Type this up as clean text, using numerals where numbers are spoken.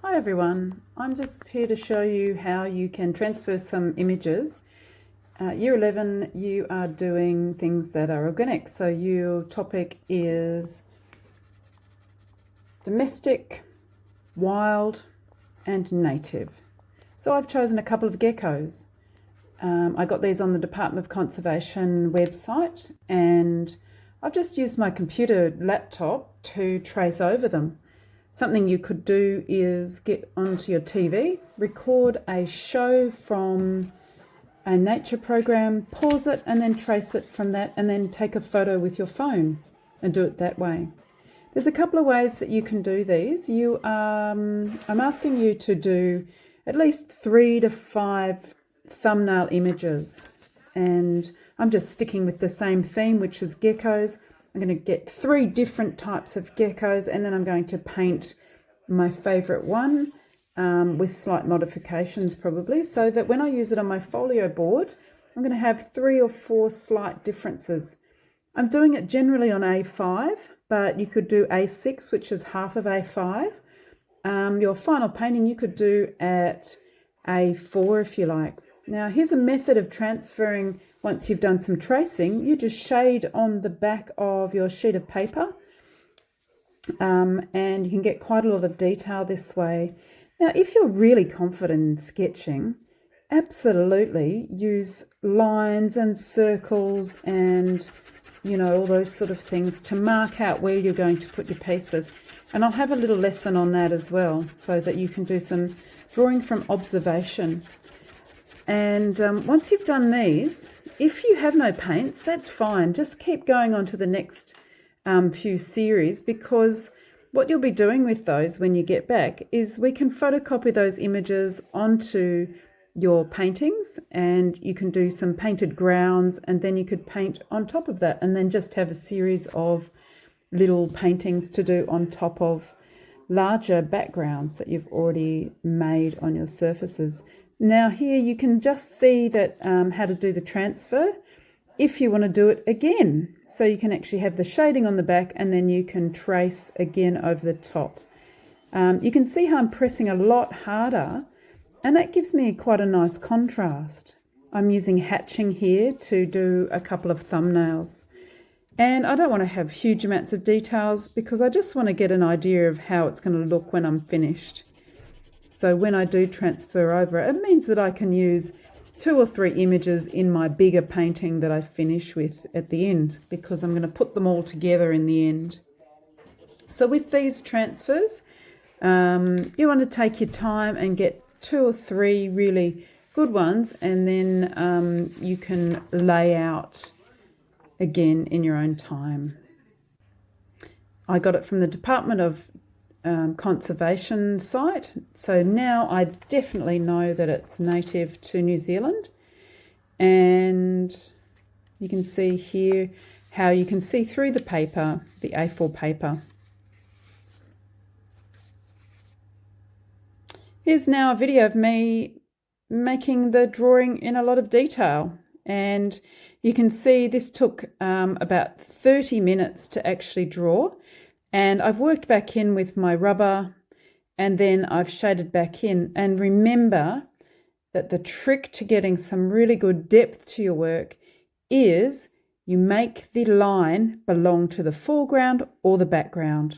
Hi everyone, I'm just here to show you how you can transfer some images. Year 11, you are doing things that are organic, so your topic is domestic, wild and native. So I've chosen a couple of geckos. I got these on the Department of Conservation website and I've just used my computer laptop to trace over them. Something you could do is get onto your TV, record a show from a nature program, pause it and then trace it from that, and then take a photo with your phone and do it that way. There's a couple of ways that you can do these. I'm asking you to do at least 3 to 5 thumbnail images, and I'm just sticking with the same theme, which is geckos. I'm going to get 3 different types of geckos, and then I'm going to paint my favorite one with slight modifications probably, so that when I use it on my folio board, I'm going to have 3 or 4 slight differences. I'm doing it generally on A5, but you could do A6, which is half of A5. Your final painting you could do at A4 if you like. Now here's a method of transferring. Once you've done some tracing, you just shade on the back of your sheet of paper, and you can get quite a lot of detail this way. Now if you're really confident in sketching, absolutely use lines and circles and all those sort of things to mark out where you're going to put your pieces. And I'll have a little lesson on that as well, so that you can do some drawing from observation. And once you've done these, if you have no paints, that's fine. Just keep going on to the next few series, because what you'll be doing with those when you get back is we can photocopy those images onto your paintings, and you can do some painted grounds, and then you could paint on top of that, and then just have a series of little paintings to do on top of larger backgrounds that you've already made on your surfaces. Now here you can just see that how to do the transfer if you want to do it again. So you can actually have the shading on the back, and then you can trace again over the top. You can see how I'm pressing a lot harder, and that gives me quite a nice contrast. I'm using hatching here to do a couple of thumbnails. And I don't want to have huge amounts of details, because I just want to get an idea of how it's going to look when I'm finished. So when I do transfer over, it means that I can use 2 or 3 images in my bigger painting that I finish with at the end, because I'm going to put them all together in the end. So with these transfers, you want to take your time and get 2 or 3 really good ones, and then you can lay out again in your own time. I got it from the Department of Conservation site, so now I definitely know that it's native to New Zealand. And you can see here how you can see through the paper, the A4 paper. Here's now a video of me making the drawing in a lot of detail, and you can see this took about 30 minutes to actually draw, and I've worked back in with my rubber, and then I've shaded back in. And remember that the trick to getting some really good depth to your work is you make the line belong to the foreground or the background.